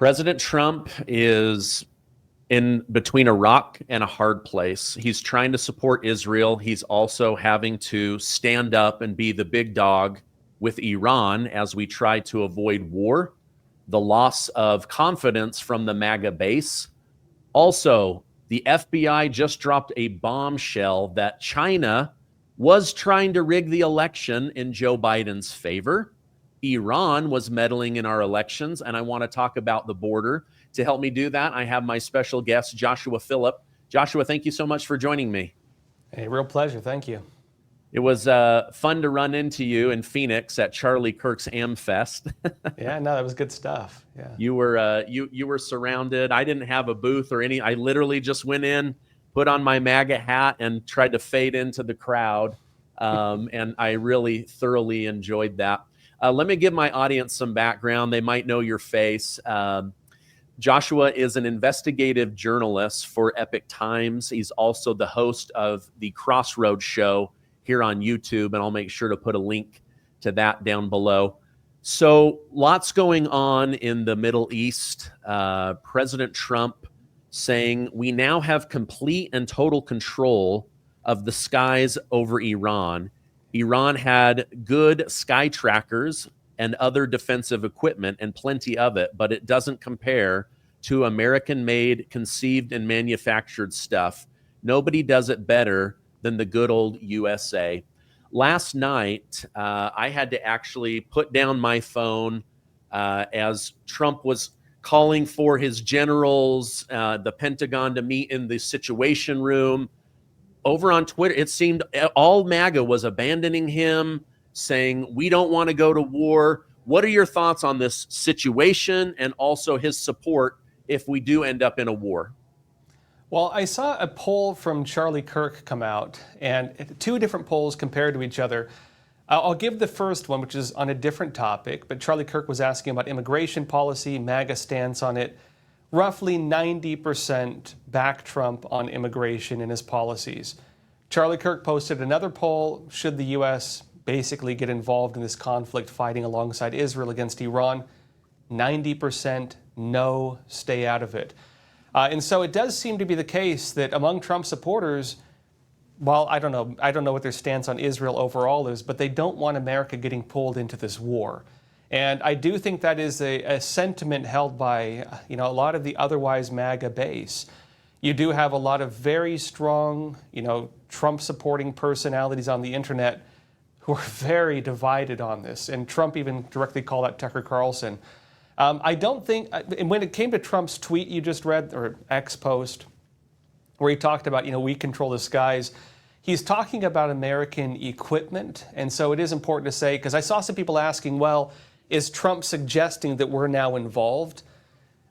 President Trump is in between a rock and a hard place. He's trying to support Israel. He's also having to stand up and be the big dog with Iran as we try to avoid war, the loss of confidence from the MAGA base. Also, the FBI just dropped a bombshell that China was trying to rig the election in Joe Biden's favor. Iran was meddling in our elections, and I want to talk about the border. To help me do that, I have my special guest, Joshua Philipp. Joshua, thank you so much for joining me. Hey, real pleasure. Thank you. It was fun to run into you in Phoenix at Charlie Kirk's AmFest. Yeah, no, that was good stuff. Yeah. You were surrounded. I didn't have a booth or any. I literally just went in, put on my MAGA hat, and tried to fade into the crowd. And I really thoroughly enjoyed that. Let me give my audience some background. They might know your face. Joshua is an investigative journalist for Epoch Times. He's also the host of the Crossroads show here on YouTube, and I'll make sure to put a link to that down below. So lots going on in the Middle East. President Trump saying we now have complete and total control of the skies over Iran. Iran had good sky trackers and other defensive equipment and plenty of it, but it doesn't compare to American-made, conceived, and manufactured stuff. Nobody does it better than the good old USA. Last night, I had to actually put down my phone as Trump was calling for his generals, the Pentagon, to meet in the Situation Room. Over on Twitter, it seemed all MAGA was abandoning him, saying, we don't want to go to war. What are your thoughts on this situation and also his support if we do end up in a war? Well, I saw a poll from Charlie Kirk come out, and two different polls compared to each other. I'll give the first one, which is on a different topic, but Charlie Kirk was asking about immigration policy, MAGA stance on it. Roughly 90% back Trump on immigration and his policies. Charlie Kirk posted another poll, should the U.S. basically get involved in this conflict fighting alongside Israel against Iran? 90% no, stay out of it. And so it does seem to be the case that among Trump supporters, well, I don't know what their stance on Israel overall is, but they don't want America getting pulled into this war. And I do think that is a sentiment held by, a lot of the otherwise MAGA base. You do have a lot of very strong, Trump-supporting personalities on the internet who are very divided on this. And Trump even directly called out Tucker Carlson. I don't think, and when it came to Trump's tweet you just read, or X post, where he talked about, we control the skies, he's talking about American equipment. And so it is important to say, because I saw some people asking, well, is Trump suggesting that we're now involved?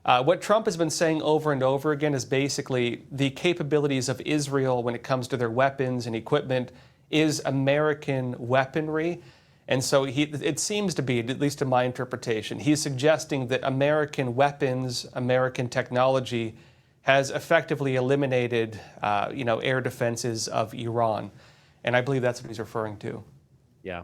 What Trump has been saying over and over again is basically the capabilities of Israel when it comes to their weapons and equipment is American weaponry. And so it seems to be, at least in my interpretation, he's suggesting that American weapons, American technology has effectively eliminated, air defenses of Iran. And I believe that's what he's referring to. Yeah,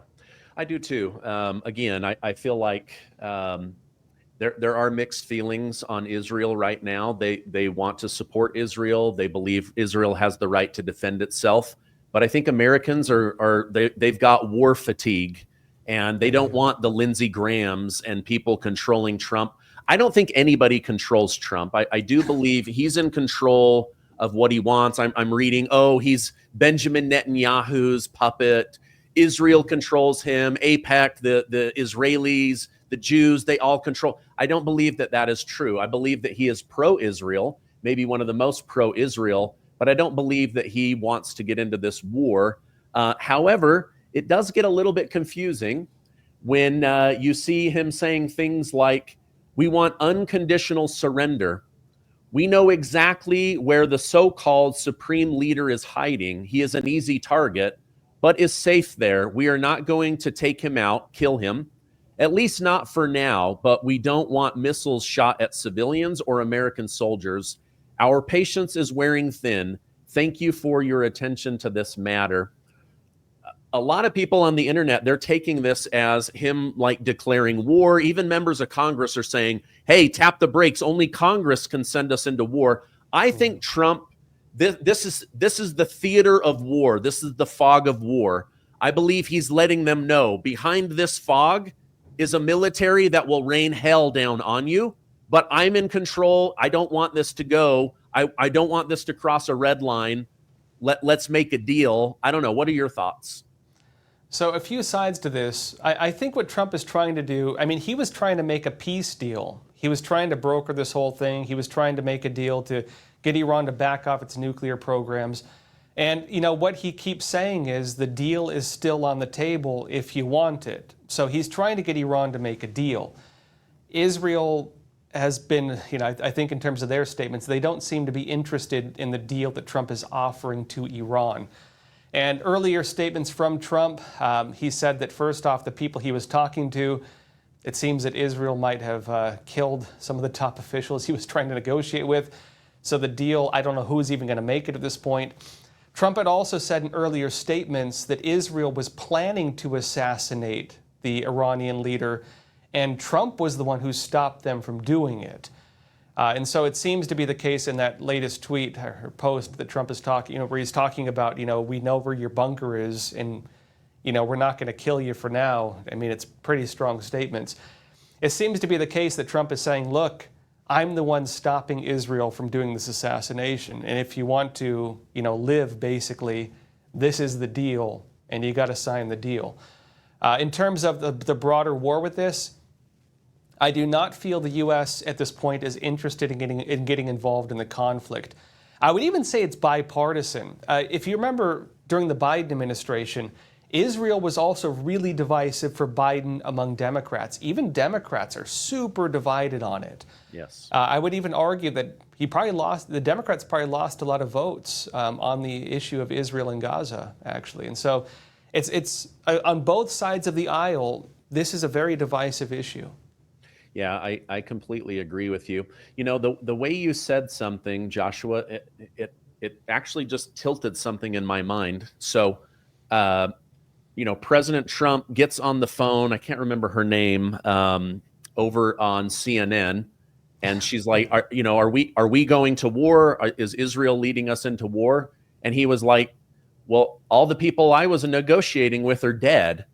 I do too. Again, I feel like there are mixed feelings on Israel right now. They want to support Israel. They believe Israel has the right to defend itself. But I think Americans they've got war fatigue. And they don't want the Lindsey Grahams and people controlling Trump. I don't think anybody controls Trump. I do believe he's in control of what he wants. I'm reading, he's Benjamin Netanyahu's puppet. Israel controls him. AIPAC, the Israelis, the Jews, they all control. I don't believe that is true. I believe that he is pro-Israel, maybe one of the most pro-Israel, but I don't believe that he wants to get into this war. However, it does get a little bit confusing when you see him saying things like, we want unconditional surrender. We know exactly where the so-called supreme leader is hiding. He is an easy target, but is safe there. We are not going to take him out, kill him, at least not for now, but we don't want missiles shot at civilians or American soldiers. Our patience is wearing thin. Thank you for your attention to this matter. a lot of people on the internet, they're taking this as him like declaring war. Even members of Congress are saying, hey, tap the brakes. Only Congress can send us into war. I think Trump, this is the theater of war. This is the fog of war. I believe he's letting them know behind this fog is a military that will rain hell down on you, but I'm in control. I don't want this to go. I don't want this to cross a red line. Let's make a deal. I don't know. What are your thoughts? So a few sides to this. I think what Trump is trying to do, I mean, he was trying to make a peace deal. He was trying to broker this whole thing. He was trying to make a deal to get Iran to back off its nuclear programs. And, you know, what he keeps saying is the deal is still on the table if you want it. So he's trying to get Iran to make a deal. Israel has been, you know, I think in terms of their statements, they don't seem to be interested in the deal that Trump is offering to Iran. And earlier statements from Trump, he said that first off, the people he was talking to, it seems that Israel might have killed some of the top officials he was trying to negotiate with. So the deal, I don't know who's even going to make it at this point. Trump had also said in earlier statements that Israel was planning to assassinate the Iranian leader, and Trump was the one who stopped them from doing it. And so it seems to be the case in that latest tweet or post that Trump is talking, where he's talking about, we know where your bunker is and, we're not going to kill you for now. I mean, it's pretty strong statements. It seems to be the case that Trump is saying, look, I'm the one stopping Israel from doing this assassination. And if you want to, live, basically, this is the deal and you got to sign the deal. In terms of the broader war with this, I do not feel the U.S. at this point is interested in getting involved in the conflict. I would even say it's bipartisan. If you remember, during the Biden administration, Israel was also really divisive for Biden among Democrats. Even Democrats are super divided on it. Yes. I would even argue that the Democrats probably lost a lot of votes on the issue of Israel and Gaza, actually. And so it's on both sides of the aisle, this is a very divisive issue. Yeah, I completely agree with you. The way you said something, Joshua, it actually just tilted something in my mind. So, President Trump gets on the phone. I can't remember her name, over on CNN, and she's like, "Are we going to war? Is Israel leading us into war?" And he was like, "Well, all the people I was negotiating with are dead."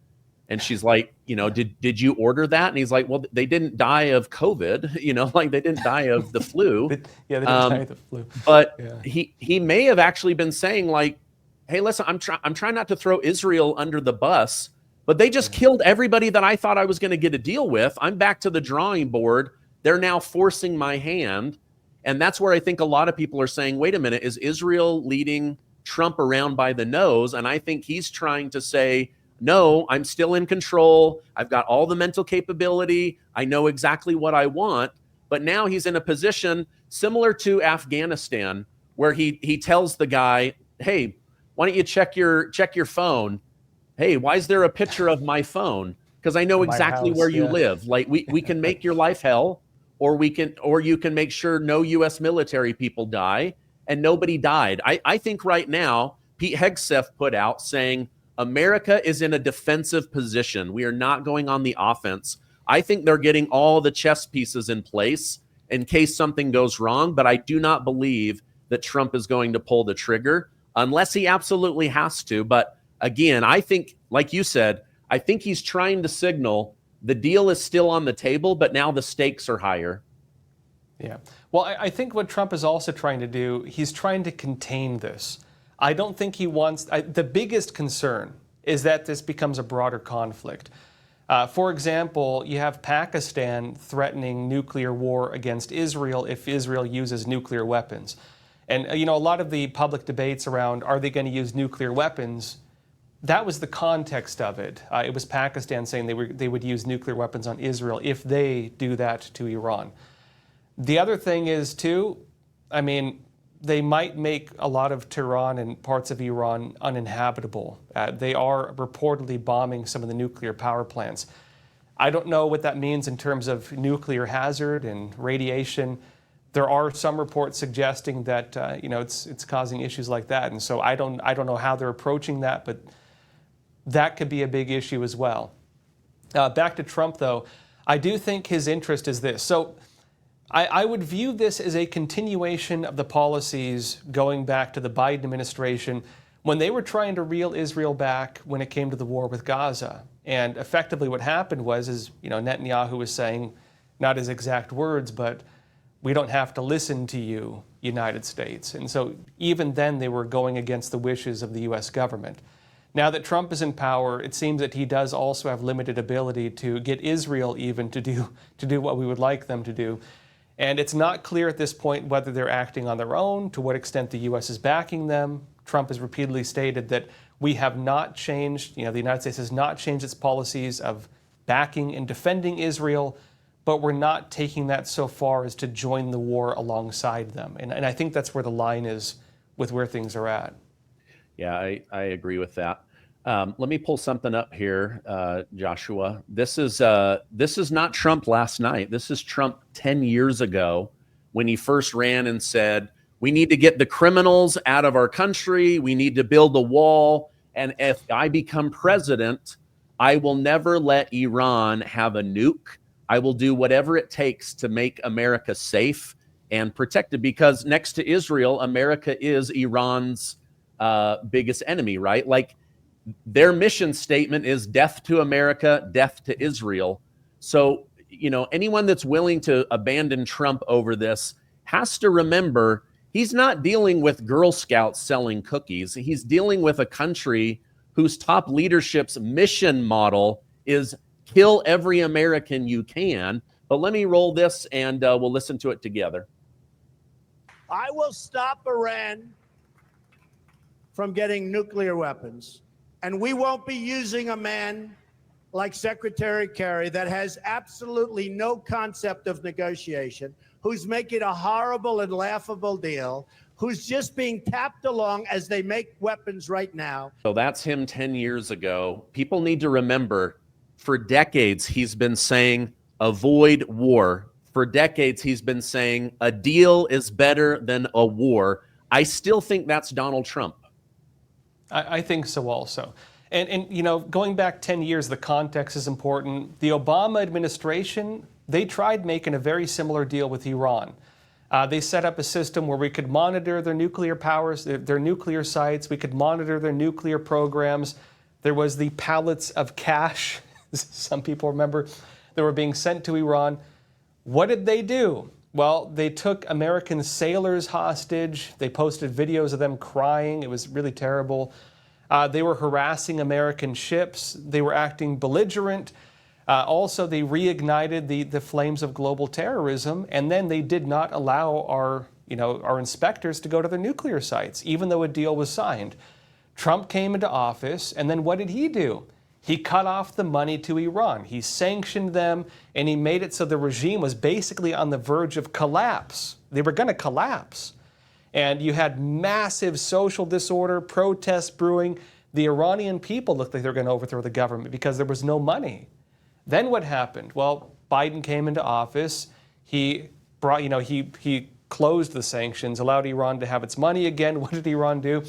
And she's like, did you order that? And he's like, well, they didn't die of COVID, like they didn't die of the flu. Yeah, they didn't die of the flu. But yeah. He may have actually been saying like, hey, listen, I'm trying not to throw Israel under the bus, but they just killed everybody that I thought I was going to get a deal with. I'm back to the drawing board. They're now forcing my hand. And that's where I think a lot of people are saying, wait a minute, is Israel leading Trump around by the nose? And I think he's trying to say, no, I'm still in control. I've got all the mental capability. I know exactly what I want. But now he's in a position similar to Afghanistan, where he tells the guy, hey, why don't you check your phone? Hey, why is there a picture of my phone? Because I know exactly where you live. Like we can make your life hell, or you can make sure no US military people die, and nobody died. I think right now, Pete Hegseth put out saying, America is in a defensive position. We are not going on the offense. I think they're getting all the chess pieces in place in case something goes wrong, but I do not believe that Trump is going to pull the trigger unless he absolutely has to. But again, I think, like you said, I think he's trying to signal the deal is still on the table, but now the stakes are higher. Yeah. Well, I think what Trump is also trying to do, he's trying to contain this. I don't think he wants, the biggest concern is that this becomes a broader conflict. For example, you have Pakistan threatening nuclear war against Israel if Israel uses nuclear weapons. And, a lot of the public debates around, are they going to use nuclear weapons? That was the context of it. It was Pakistan saying they would use nuclear weapons on Israel if they do that to Iran. The other thing is, too, they might make a lot of Tehran and parts of Iran uninhabitable. They are reportedly bombing some of the nuclear power plants. I don't know what that means in terms of nuclear hazard and radiation. There are some reports suggesting that it's causing issues like that, and so I don't know how they're approaching that. But that could be a big issue as well. Back to Trump, though, I do think his interest is this. So I would view this as a continuation of the policies going back to the Biden administration when they were trying to reel Israel back when it came to the war with Gaza. And effectively what happened was, Netanyahu was saying, not his exact words, but we don't have to listen to you, United States. And so even then they were going against the wishes of the U.S. government. Now that Trump is in power, it seems that he does also have limited ability to get Israel even to do what we would like them to do. And it's not clear at this point whether they're acting on their own, to what extent the U.S. is backing them. Trump has repeatedly stated that we have not changed, the United States has not changed its policies of backing and defending Israel, but we're not taking that so far as to join the war alongside them. And I think that's where the line is with where things are at. Yeah, I agree with that. Let me pull something up here, Joshua. This is not Trump last night. This is Trump 10 years ago when he first ran and said, we need to get the criminals out of our country. We need to build a wall. And if I become president, I will never let Iran have a nuke. I will do whatever it takes to make America safe and protected, because next to Israel, America is Iran's biggest enemy, right? Like, their mission statement is death to America, death to Israel. So, anyone that's willing to abandon Trump over this has to remember he's not dealing with Girl Scouts selling cookies. He's dealing with a country whose top leadership's mission model is kill every American you can. But let me roll this and we'll listen to it together. I will stop Iran from getting nuclear weapons. And we won't be using a man like Secretary Kerry that has absolutely no concept of negotiation, who's making a horrible and laughable deal, who's just being tapped along as they make weapons right now. So that's him 10 years ago. People need to remember, for decades, he's been saying avoid war. For decades, he's been saying a deal is better than a war. I still think that's Donald Trump. I think so also. And going back 10 years, the context is important. The Obama administration, they tried making a very similar deal with Iran. They set up a system where we could monitor their nuclear powers, their nuclear sites. We could monitor their nuclear programs. There was the pallets of cash, some people remember, that were being sent to Iran. What did they do? Well, they took American sailors hostage. They posted videos of them crying. It was really terrible. They were harassing American ships. They were acting belligerent. Also, they reignited the flames of global terrorism, and then they did not allow our inspectors to go to their nuclear sites, even though a deal was signed. Trump came into office, and then what did he do? He cut off the money to Iran. He sanctioned them, and he made it so the regime was basically on the verge of collapse. They were going to collapse. And you had massive social disorder, protests brewing. The Iranian people looked like they were going to overthrow the government because there was no money. Then what happened? Well, Biden came into office. He brought, he closed the sanctions, allowed Iran to have its money again. What did Iran do?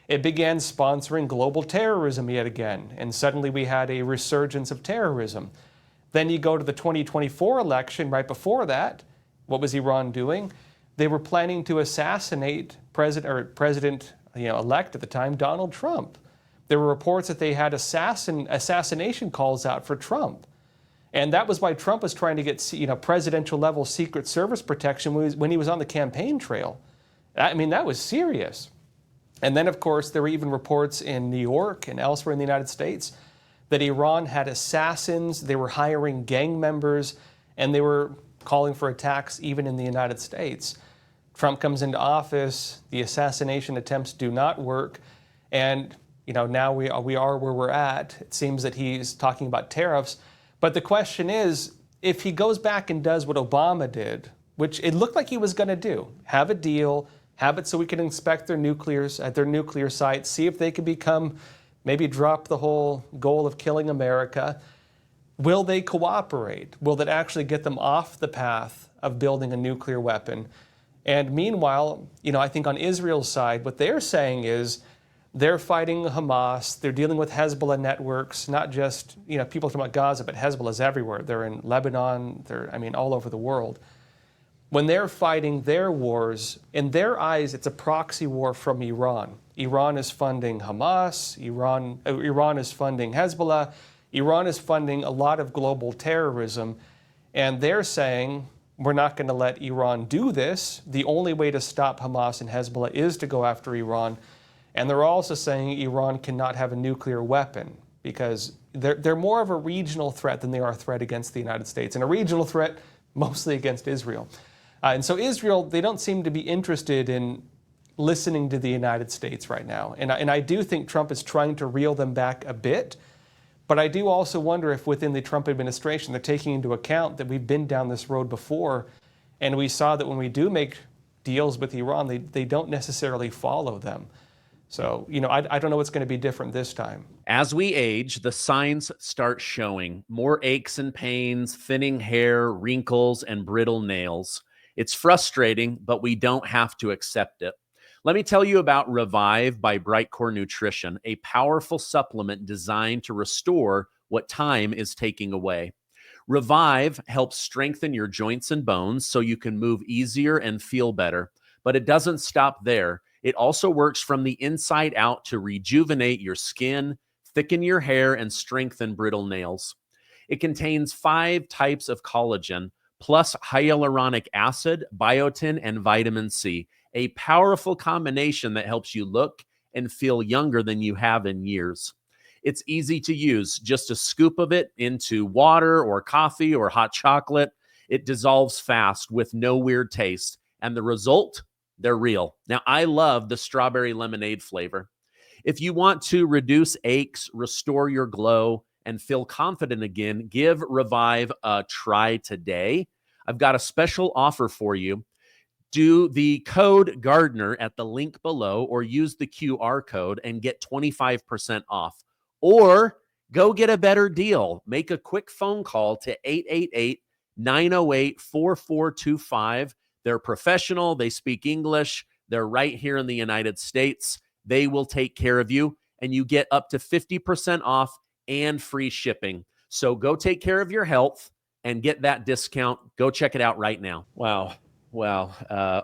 It began sponsoring global terrorism yet again, and suddenly we had a resurgence of terrorism. Then you go to the 2024 election. Right before that, what was Iran doing? They were planning to assassinate President-elect at the time, Donald Trump. There were reports that they had assassination calls out for Trump. And that was why Trump was trying to get presidential-level Secret Service protection when he was on the campaign trail. I mean, that was serious. And then, of course, there were even reports in New York and elsewhere in the United States that Iran had assassins, they were hiring gang members, and they were calling for attacks even in the United States. Trump comes into office, the assassination attempts do not work, and now we are where we're at. It seems that he's talking about tariffs. But the question is, if he goes back and does what Obama did, which it looked like he was going to do, have a deal, have it so we can inspect their nuclears at their nuclear sites, see if they can maybe drop the whole goal of killing America. Will they cooperate? Will that actually get them off the path of building a nuclear weapon? And meanwhile, I think on Israel's side, what they're saying is, they're fighting Hamas. They're dealing with Hezbollah networks, not just, people talking about Gaza, but Hezbollah's everywhere. They're in Lebanon. All over the world. When they're fighting their wars, in their eyes, it's a proxy war from Iran. Iran is funding Hamas. Iran is funding Hezbollah. Iran is funding a lot of global terrorism. And they're saying, we're not going to let Iran do this. The only way to stop Hamas and Hezbollah is to go after Iran. And they're also saying Iran cannot have a nuclear weapon because they're more of a regional threat than they are a threat against the United States, and a regional threat mostly against Israel. And so Israel, they don't seem to be interested in listening to the United States right now. And I do think Trump is trying to reel them back a bit. But I do also wonder if within the Trump administration, they're taking into account that we've been down this road before. And we saw that when we do make deals with Iran, they don't necessarily follow them. So, I don't know what's going to be different this time. As we age, the signs start showing. More aches and pains, thinning hair, wrinkles, and brittle nails. It's frustrating, but we don't have to accept it. Let me tell you about Revive by Bright Core Nutrition, a powerful supplement designed to restore what time is taking away. Revive helps strengthen your joints and bones so you can move easier and feel better. But it doesn't stop there. It also works from the inside out to rejuvenate your skin, thicken your hair, and strengthen brittle nails. It contains 5 types of collagen, plus hyaluronic acid, biotin, and vitamin C, a powerful combination that helps you look and feel younger than you have in years. It's easy to use, just a scoop of it into water or coffee or hot chocolate. It dissolves fast with no weird taste, and the result? They're real. Now, I love the strawberry lemonade flavor. If you want to reduce aches, restore your glow, and feel confident again, give Revive a try today. I've got a special offer for you. Do the code Gardner at the link below or use the QR code and get 25% off. Or go get a better deal. Make a quick phone call to 888-908-4425. They're professional. They speak English. They're right here in the United States. They will take care of you, and you get up to 50% off and free shipping. So go take care of your health and get that discount. Go check it out right now. Wow. Well,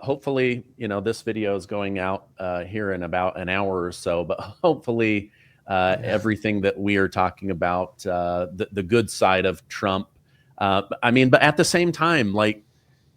hopefully, this video is going out here in about an hour or so, but hopefully everything that we are talking about, the good side of Trump. But at the same time,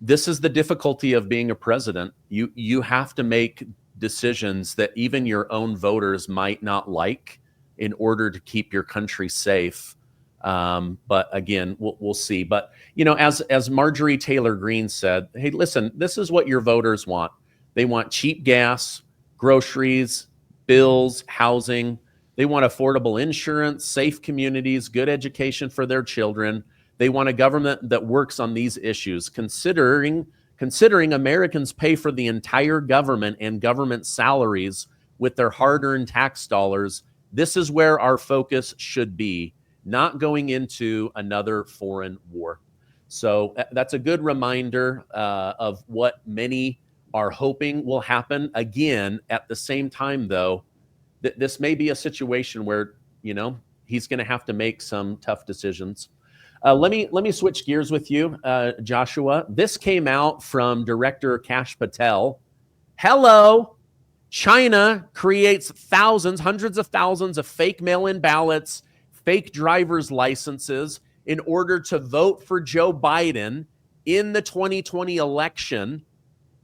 this is the difficulty of being a president. You have to make decisions that even your own voters might not like in order to keep your country safe. But again, we'll see. But, as Marjorie Taylor Greene said, hey, listen, this is what your voters want. They want cheap gas, groceries, bills, housing. They want affordable insurance, safe communities, good education for their children. They want a government that works on these issues, considering Americans pay for the entire government and government salaries with their hard-earned tax dollars. This is where our focus should be, not going into another foreign war. So that's a good reminder of what many are hoping will happen. Again, at the same time, though, this may be a situation where, he's going to have to make some tough decisions. Let me switch gears with you, Joshua. This came out from Director Kash Patel. Hello. China creates hundreds of thousands of fake mail-in ballots, fake driver's licenses in order to vote for Joe Biden in the 2020 election.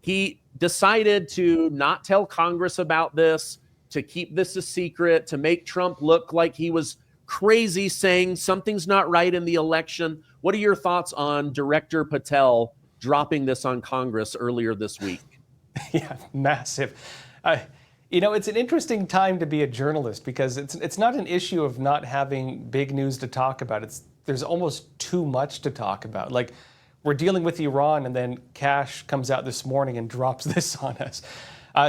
He decided to not tell Congress about this, to keep this a secret, to make Trump look like he was crazy, saying something's not right in the election. What are your thoughts on Director Patel dropping this on Congress earlier this week? Yeah, massive. It's an interesting time to be a journalist because it's not an issue of not having big news to talk about. There's almost too much to talk about. We're dealing with Iran, and then Kash comes out this morning and drops this on us.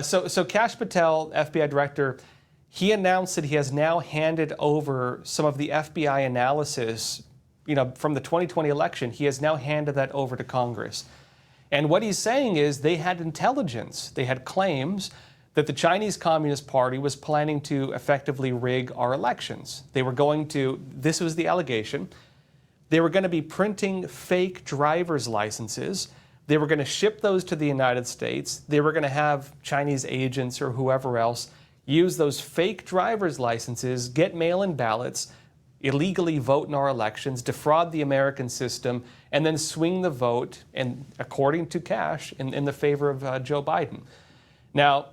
So Kash Patel, FBI director, he announced that he has now handed over some of the FBI analysis, from the 2020 election. He has now handed that over to Congress. And what he's saying is they had intelligence, they had claims, that the Chinese Communist Party was planning to effectively rig our elections. They were going to, this was the allegation, they were going to be printing fake driver's licenses. They were going to ship those to the United States. They were going to have Chinese agents or whoever else use those fake driver's licenses, get mail-in ballots, illegally vote in our elections, defraud the American system, and then swing the vote, and according to Kash, in the favor of Joe Biden. Now,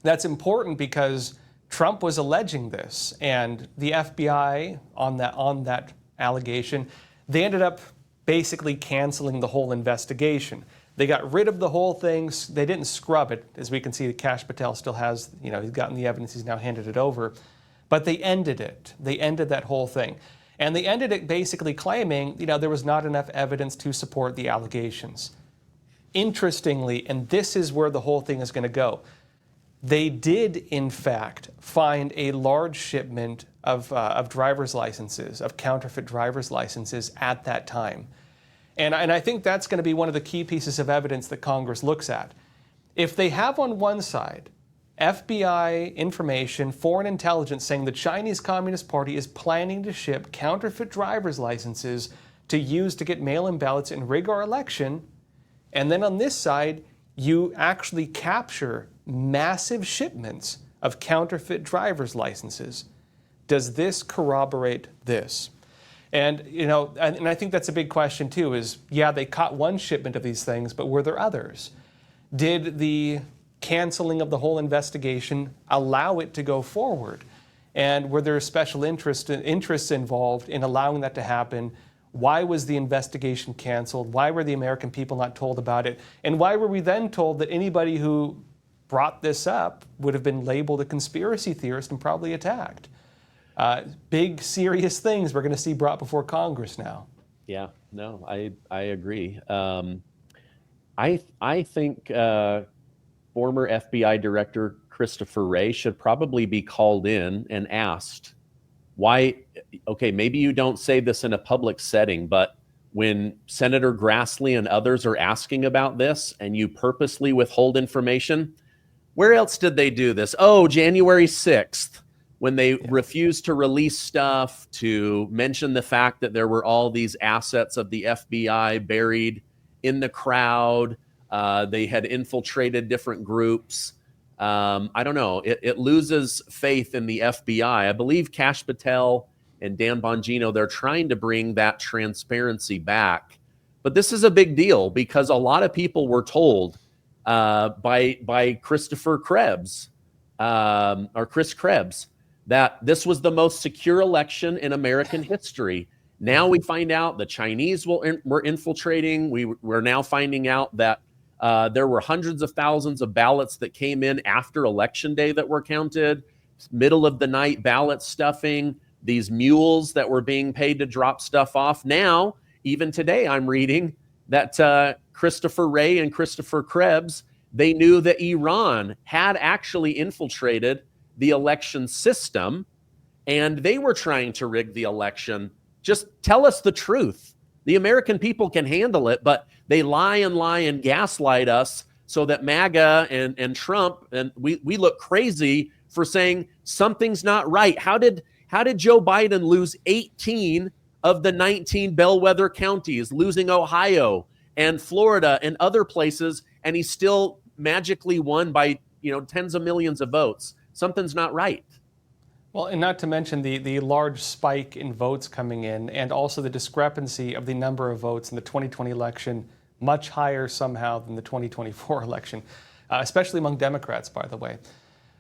that's important because Trump was alleging this, and the FBI on that allegation, they ended up basically canceling the whole investigation. They got rid of the whole thing. They didn't scrub it. As we can see, Kash Patel still has, he's gotten the evidence. He's now handed it over. But they ended it. They ended that whole thing. And they ended it basically claiming, there was not enough evidence to support the allegations. Interestingly, and this is where the whole thing is going to go, they did, in fact, find a large shipment of driver's licenses, of counterfeit driver's licenses at that time. And I think that's going to be one of the key pieces of evidence that Congress looks at. If they have on one side FBI information, foreign intelligence saying the Chinese Communist Party is planning to ship counterfeit driver's licenses to use to get mail-in ballots and rig our election, and then on this side, you actually capture massive shipments of counterfeit driver's licenses. Does this corroborate this? And, and I think that's a big question too, is, they caught one shipment of these things, but were there others? Did the canceling of the whole investigation allow it to go forward? And were there special interests involved in allowing that to happen? Why was the investigation canceled? Why were the American people not told about it? And why were we then told that anybody who brought this up would have been labeled a conspiracy theorist and probably attacked? Big, serious things we're going to see brought before Congress now. Yeah, no, I agree. I think former FBI Director Christopher Wray should probably be called in and asked why. Okay, maybe you don't say this in a public setting, but when Senator Grassley and others are asking about this and you purposely withhold information, where else did they do this? Oh, January 6th. When they refused to release stuff, to mention the fact that there were all these assets of the FBI buried in the crowd. They had infiltrated different groups. I don't know. It loses faith in the FBI. I believe Kash Patel and Dan Bongino, they're trying to bring that transparency back. But this is a big deal because a lot of people were told by Christopher Krebs or Chris Krebs that this was the most secure election in American history. Now we find out the Chinese were infiltrating. We're now finding out that there were hundreds of thousands of ballots that came in after Election Day that were counted, middle of the night ballot stuffing, these mules that were being paid to drop stuff off. Now, even today, I'm reading that Christopher Wray and Christopher Krebs, they knew that Iran had actually infiltrated the election system, and they were trying to rig the election. Just tell us the truth. The American people can handle it, but they lie and gaslight us so that MAGA and Trump, and we look crazy for saying something's not right. How did Joe Biden lose 18 of the 19 bellwether counties, losing Ohio and Florida and other places, and he still magically won by tens of millions of votes? Something's not right. Well, and not to mention the large spike in votes coming in, and also the discrepancy of the number of votes in the 2020 election, much higher somehow than the 2024 election, especially among Democrats, by the way.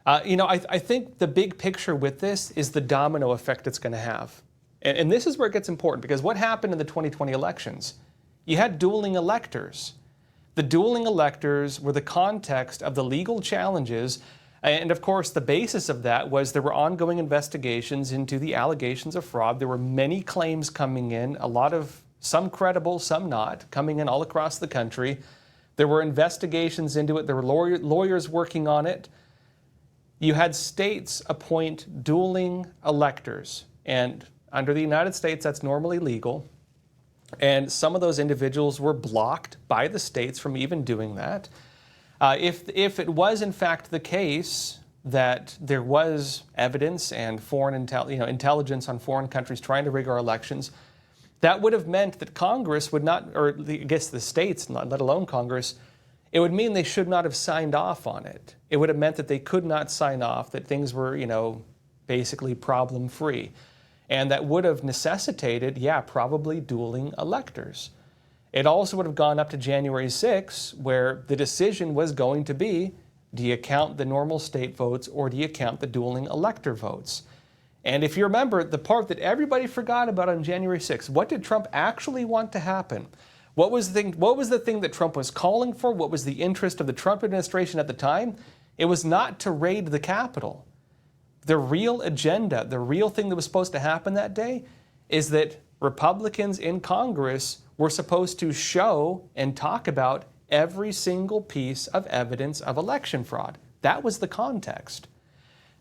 I think the big picture with this is the domino effect it's going to have. And this is where it gets important, because what happened in the 2020 elections? You had dueling electors. The dueling electors were the context of the legal challenges. And of course, the basis of that was there were ongoing investigations into the allegations of fraud. There were many claims coming in, some credible, some not, coming in all across the country. There were investigations into it. There were lawyers working on it. You had states appoint dueling electors. And under the United States, that's normally legal. And some of those individuals were blocked by the states from even doing that. If it was in fact the case that there was evidence and foreign intelligence on foreign countries trying to rig our elections, that would have meant that Congress would not, or I guess the states, let alone Congress, it would mean they should not have signed off on it. It would have meant that they could not sign off, that things were, basically problem-free. And that would have necessitated, probably dueling electors. It also would have gone up to January 6th, where the decision was going to be, do you count the normal state votes or do you count the dueling elector votes? And if you remember, the part that everybody forgot about on January 6th, what did Trump actually want to happen? What was the thing that Trump was calling for? What was the interest of the Trump administration at the time? It was not to raid the Capitol. The real agenda, the real thing that was supposed to happen that day is that Republicans in Congress were supposed to show and talk about every single piece of evidence of election fraud. That was the context.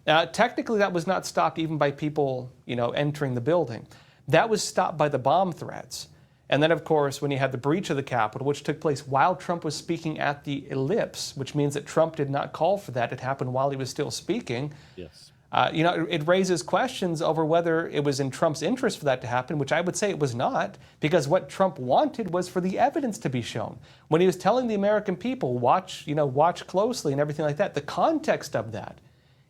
Now, technically, that was not stopped even by people, entering the building. That was stopped by the bomb threats. And then, of course, when you had the breach of the Capitol, which took place while Trump was speaking at the ellipse, which means that Trump did not call for that. It happened while he was still speaking. Yes. It raises questions over whether it was in Trump's interest for that to happen, which I would say it was not, because what Trump wanted was for the evidence to be shown. When he was telling the American people, watch closely and everything like that, the context of that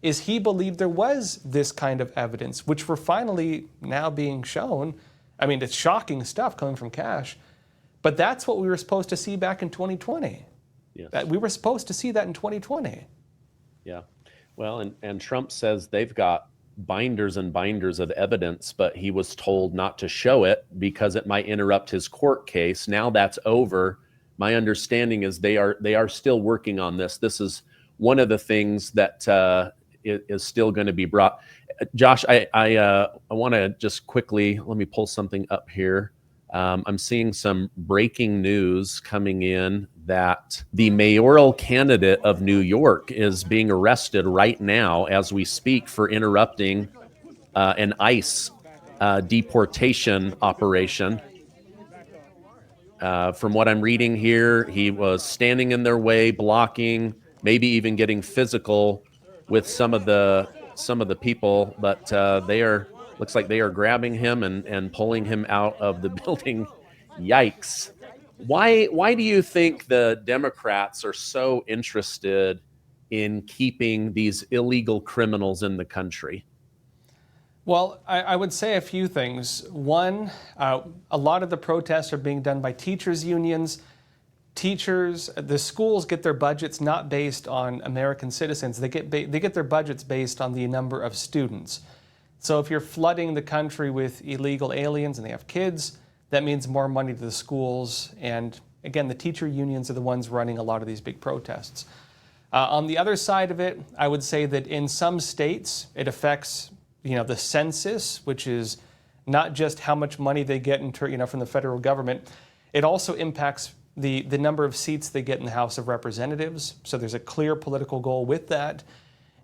is he believed there was this kind of evidence, which we're finally now being shown. I mean, it's shocking stuff coming from Kash, but that's what we were supposed to see back in 2020. Yes. We were supposed to see that in 2020. Yeah. Well, and Trump says they've got binders and binders of evidence, but he was told not to show it because it might interrupt his court case. Now that's over. My understanding is they are still working on this. This is one of the things that is still going to be brought. Josh, I want to just quickly, let me pull something up here. I'm seeing some breaking news coming in that the mayoral candidate of New York is being arrested right now as we speak for interrupting an ICE deportation operation. From what I'm reading here, he was standing in their way, blocking, maybe even getting physical with some of the people, but looks like they are grabbing him and pulling him out of the building. Yikes. Why do you think the Democrats are so interested in keeping these illegal criminals in the country? Well, I would say a few things. One, a lot of the protests are being done by teachers' unions. The schools get their budgets not based on American citizens. They get their budgets based on the number of students. So if you're flooding the country with illegal aliens and they have kids, that means more money to the schools. And again, the teacher unions are the ones running a lot of these big protests. On the other side of it, I would say that in some states, it affects the census, which is not just how much money they get from the federal government. It also impacts the number of seats they get in the House of Representatives. So there's a clear political goal with that.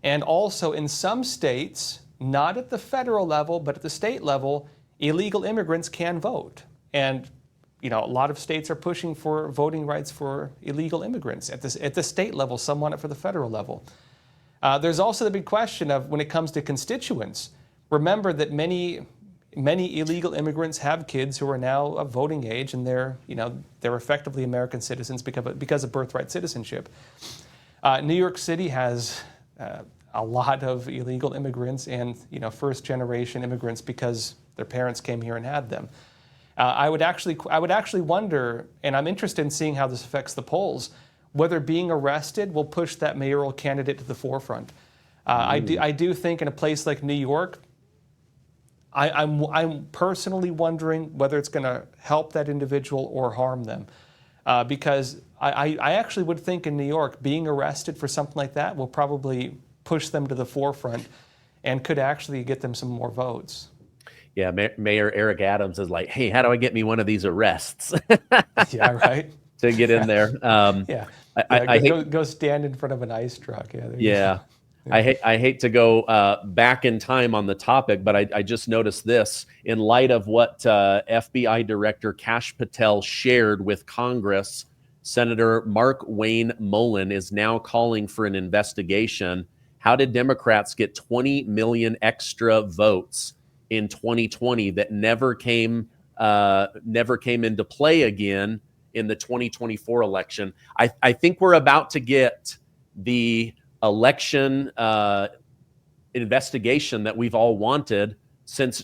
And also in some states, not at the federal level, but at the state level, illegal immigrants can vote. And a lot of states are pushing for voting rights for illegal immigrants. At the state level, some want it for the federal level. There's also the big question of when it comes to constituents. Remember that many illegal immigrants have kids who are now of voting age, and they're effectively American citizens because of birthright citizenship. New York City has a lot of illegal immigrants and first-generation immigrants because their parents came here and had them. I would actually wonder, and I'm interested in seeing how this affects the polls, whether being arrested will push that mayoral candidate to the forefront. I do think in a place like New York, I'm personally wondering whether it's going to help that individual or harm them. Because I actually would think in New York, being arrested for something like that will probably push them to the forefront and could actually get them some more votes. Yeah, Mayor Eric Adams is like, hey, how do I get me one of these arrests? Yeah, right. To get in there. Go stand in front of an ICE truck. Yeah. I hate to go back in time on the topic, but I just noticed this in light of what FBI Director Kash Patel shared with Congress Senator Mark Wayne Mullen is now calling for an investigation. How did Democrats get 20 million extra votes in 2020 that never came into play again in the 2024 election? I think we're about to get the election investigation that we've all wanted since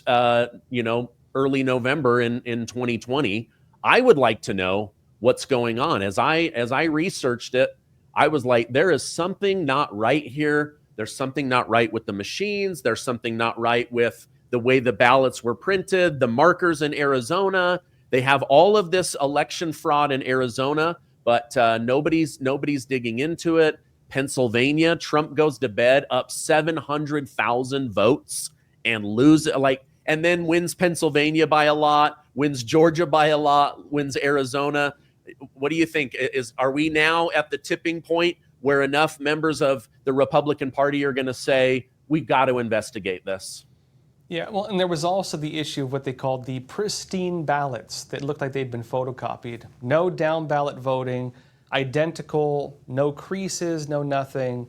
early November in 2020. I would like to know what's going on. As I researched it, I was like, there is something not right here. There's something not right with the machines. There's something not right with the way the ballots were printed, the markers in Arizona. They have all of this election fraud in Arizona, but nobody's digging into it. Pennsylvania, Trump goes to bed up 700,000 votes and and then wins Pennsylvania by a lot, wins Georgia by a lot, wins Arizona. What do you think? Are we now at the tipping point where enough members of the Republican Party are going to say, we've got to investigate this? Yeah, well, and there was also the issue of what they called the pristine ballots that looked like they'd been photocopied. No down ballot voting, identical, no creases, no nothing.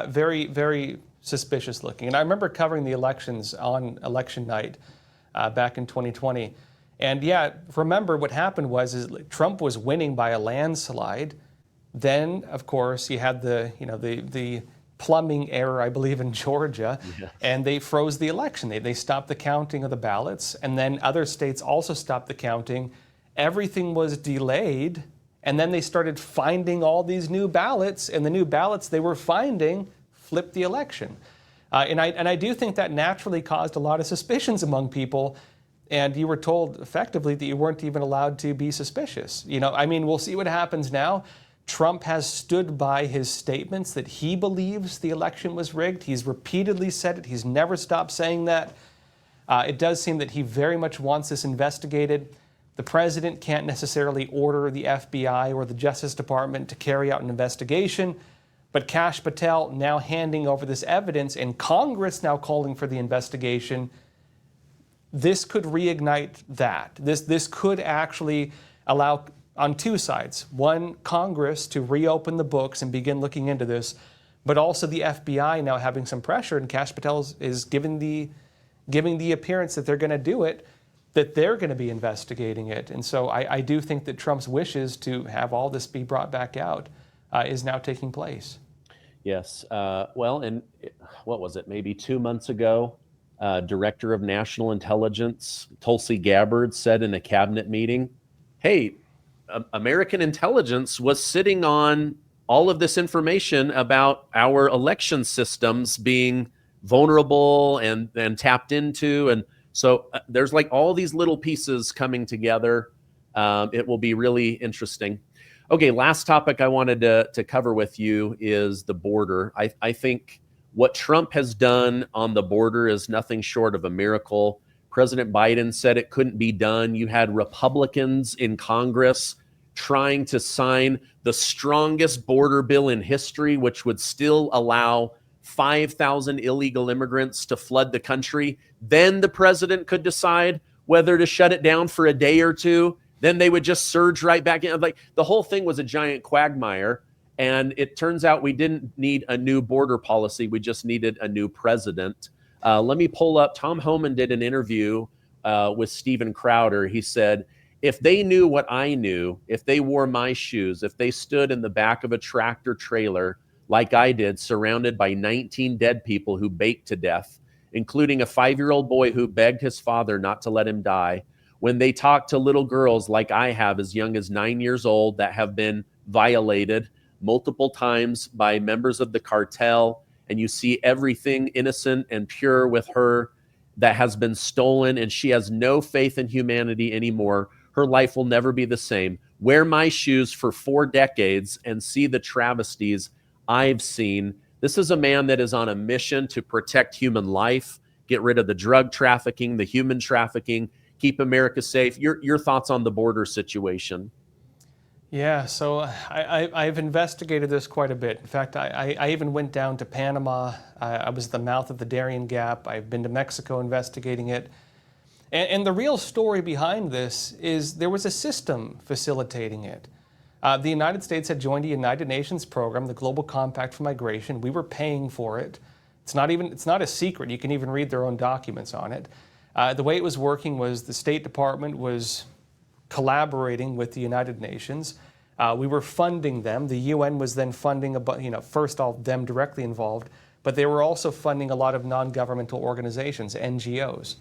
Very, very suspicious looking. And I remember covering the elections on election night back in 2020. And yeah, remember what happened is Trump was winning by a landslide. Then, of course, you had the plumbing error, I believe, in Georgia, yes. And they froze the election. They stopped the counting of the ballots, and then other states also stopped the counting. Everything was delayed, and then they started finding all these new ballots, and the new ballots they were finding flipped the election. And I do think that naturally caused a lot of suspicions among people. And you were told effectively that you weren't even allowed to be suspicious. We'll see what happens now. Trump has stood by his statements that he believes the election was rigged. He's repeatedly said it. He's never stopped saying that. It does seem that he very much wants this investigated. The president can't necessarily order the FBI or the Justice Department to carry out an investigation. But Kash Patel now handing over this evidence and Congress now calling for the investigation. This could reignite that. This could actually allow, on two sides, one, Congress to reopen the books and begin looking into this, but also the FBI now having some pressure, and Kash Patel is giving the appearance that they're going to do it, that they're going to be investigating it. And so I do think that Trump's wishes to have all this be brought back out is now taking place. Yes. Well, and what was it, maybe 2 months ago, Director of National Intelligence, Tulsi Gabbard, said in a cabinet meeting, hey, American intelligence was sitting on all of this information about our election systems being vulnerable and tapped into. And so there's like all these little pieces coming together. It will be really interesting. Okay, last topic I wanted to cover with you is the border. I think what Trump has done on the border is nothing short of a miracle. President Biden said it couldn't be done. You had Republicans in Congress trying to sign the strongest border bill in history, which would still allow 5,000 illegal immigrants to flood the country. Then the president could decide whether to shut it down for a day or two. Then they would just surge right back in. Like, the whole thing was a giant quagmire. And it turns out we didn't need a new border policy. We just needed a new president. Let me pull up. Tom Homan did an interview with Steven Crowder. He said, if they knew what I knew, if they wore my shoes, if they stood in the back of a tractor trailer like I did, surrounded by 19 dead people who baked to death, including a 5-year-old boy who begged his father not to let him die, when they talk to little girls like I have as young as 9 years old that have been violated multiple times by members of the cartel, and you see everything innocent and pure with her that has been stolen, and she has no faith in humanity anymore. Her life will never be the same. Wear my shoes for 4 decades and see the travesties I've seen. This is a man that is on a mission to protect human life, get rid of the drug trafficking, the human trafficking, keep America safe. Your thoughts on the border situation? Yeah, so I've investigated this quite a bit. In fact, I even went down to Panama. I was at the mouth of the Darien Gap. I've been to Mexico investigating it. And the real story behind this is there was a system facilitating it. The United States had joined the United Nations program, the Global Compact for Migration. We were paying for it. It's not a secret. You can even read their own documents on it. The way it was working was the State Department was collaborating with the United Nations. We were funding them. The UN was then funding, first all them directly involved, but they were also funding a lot of non-governmental organizations, NGOs.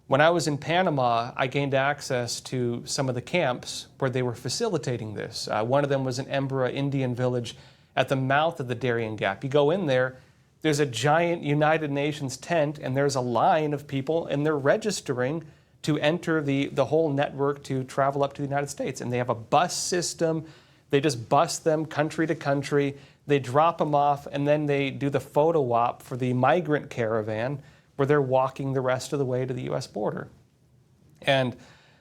When I was in Panama, I gained access to some of the camps where they were facilitating this. One of them was an Embra Indian village at the mouth of the Darien Gap. You go in there, there's a giant United Nations tent, and there's a line of people, and they're registering to enter the whole network to travel up to the United States. And they have a bus system. They just bus them country to country. They drop them off, and then they do the photo op for the migrant caravan where they're walking the rest of the way to the U.S. border. And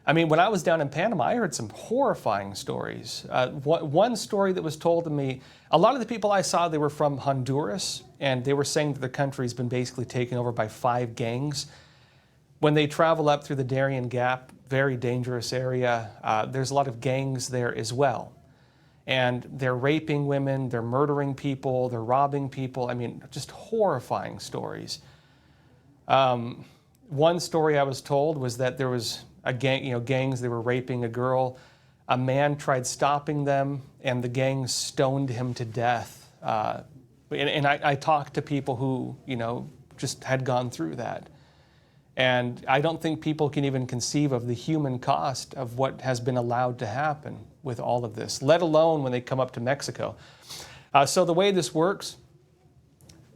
I mean, when I was down in Panama, I heard some horrifying stories. One story that was told to me, a lot of the people I saw, they were from Honduras, and they were saying that the country's been basically taken over by 5 gangs. When they travel up through the Darien Gap, very dangerous area, there's a lot of gangs there as well. And they're raping women, they're murdering people, they're robbing people. I mean, just horrifying stories. One story I was told was that there was a gang, gangs, they were raping a girl. A man tried stopping them, and the gang stoned him to death. And I talked to people who, just had gone through that. And I don't think people can even conceive of the human cost of what has been allowed to happen with all of this, let alone when they come up to Mexico. So the way this works,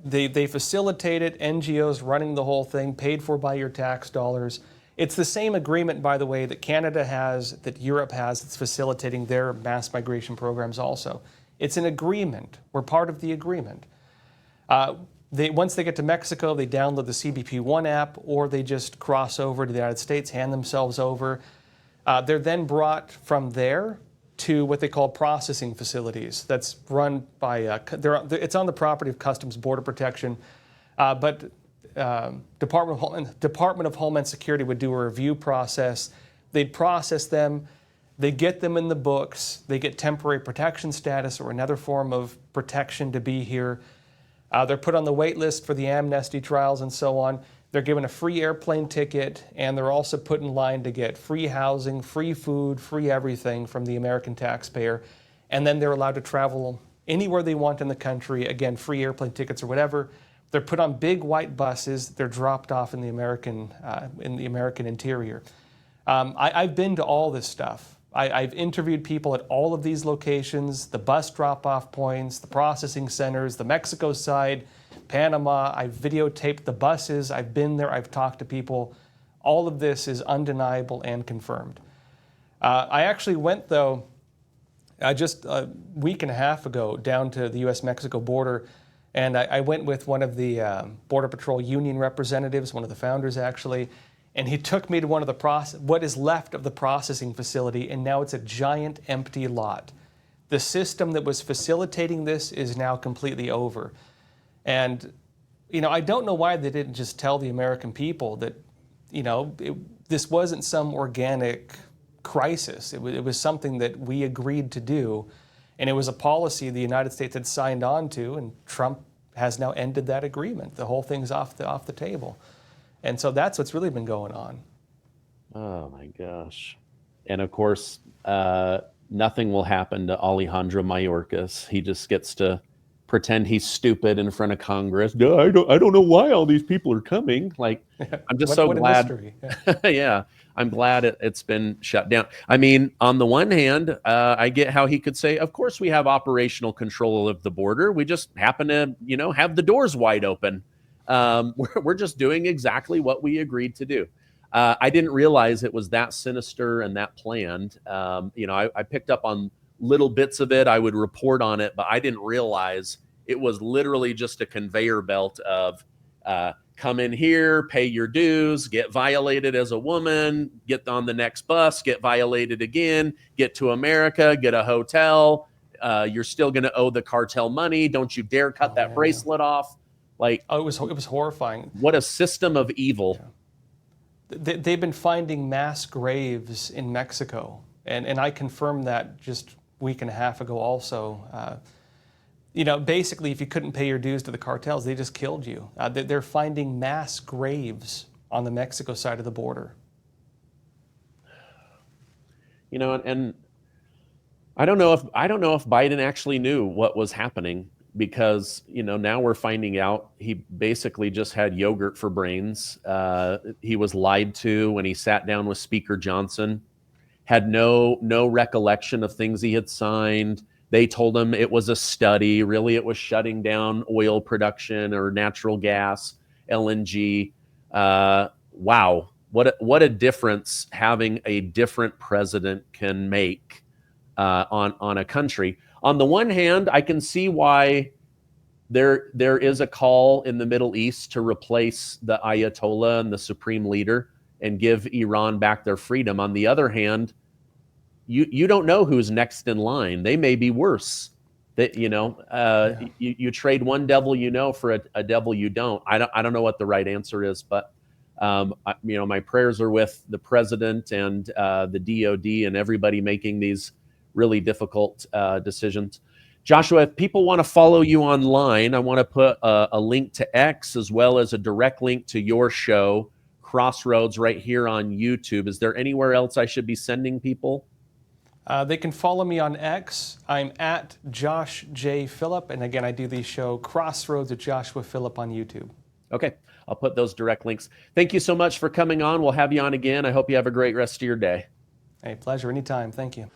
they facilitate it, NGOs running the whole thing, paid for by your tax dollars. It's the same agreement, by the way, that Canada has, that Europe has, that's facilitating their mass migration programs also. It's an agreement. We're part of the agreement. Once they get to Mexico, they download the CBP One app, or they just cross over to the United States, hand themselves over. They're then brought from there to what they call processing facilities. That's run by, it's on the property of Customs Border Protection, but Department of Homeland Security would do a review process. They'd process them, they get them in the books, they get temporary protection status or another form of protection to be here. They're put on the wait list for the amnesty trials and so on. They're given a free airplane ticket, and they're also put in line to get free housing, free food, free everything from the American taxpayer. And then they're allowed to travel anywhere they want in the country. Again, free airplane tickets or whatever. They're put on big white buses. They're dropped off in the American interior. I've been to all this stuff. I've interviewed people at all of these locations, the bus drop-off points, the processing centers, the Mexico side, Panama. I've videotaped the buses. I've been there. I've talked to people. All of this is undeniable and confirmed. I actually went, though, just a week and a half ago down to the U.S.-Mexico border, and I went with one of the Border Patrol Union representatives, one of the founders, actually, and he took me to one of what is left of the processing facility, and now it's a giant empty lot. The system that was facilitating this is now completely over. And, I don't know why they didn't just tell the American people that, this wasn't some organic crisis. It was something that we agreed to do, and it was a policy the United States had signed on to, and Trump has now ended that agreement. The whole thing's off the table. And so that's what's really been going on. Oh, my gosh. And, of course, nothing will happen to Alejandro Mayorkas. He just gets to pretend he's stupid in front of Congress. No, I don't know why all these people are coming. Like, I'm just so glad. Yeah, I'm glad it's been shut down. I mean, on the one hand, I get how he could say, of course we have operational control of the border. We just happen to, have the doors wide open. We're just doing exactly what we agreed to do. I didn't realize it was that sinister and that planned. I picked up on little bits of it. I would report on it, but I didn't realize it was literally just a conveyor belt of come in here, pay your dues, get violated as a woman, get on the next bus, get violated again, get to America, get a hotel. You're still going to owe the cartel money. Don't you dare cut that bracelet off. Like, it was horrifying. What a system of evil. Yeah. They've been finding mass graves in Mexico. And I confirmed that just week and a half ago also. Basically, if you couldn't pay your dues to the cartels, they just killed you. They're finding mass graves on the Mexico side of the border. And I don't know if Biden actually knew what was happening, because now we're finding out he basically just had yogurt for brains. He was lied to when he sat down with Speaker Johnson. Had no recollection of things he had signed. They told him it was a study. Really, it was shutting down oil production or natural gas, LNG. Wow, what a difference having a different president can make on a country. On the one hand, I can see why there is a call in the Middle East to replace the Ayatollah and the supreme leader and give Iran back their freedom. On the other hand, you don't know who's next in line. They may be worse. That you trade one devil for a devil you don't. I don't know what the right answer is, but my prayers are with the president and the DOD and everybody making these really difficult decisions. Joshua, if people want to follow you online, I want to put a link to X as well as a direct link to your show, Crossroads, right here on YouTube. Is there anywhere else I should be sending people? They can follow me on X. I'm at Josh J. Philipp. And again, I do the show Crossroads with Joshua Philipp on YouTube. Okay, I'll put those direct links. Thank you so much for coming on. We'll have you on again. I hope you have a great rest of your day. Hey, pleasure anytime. Thank you.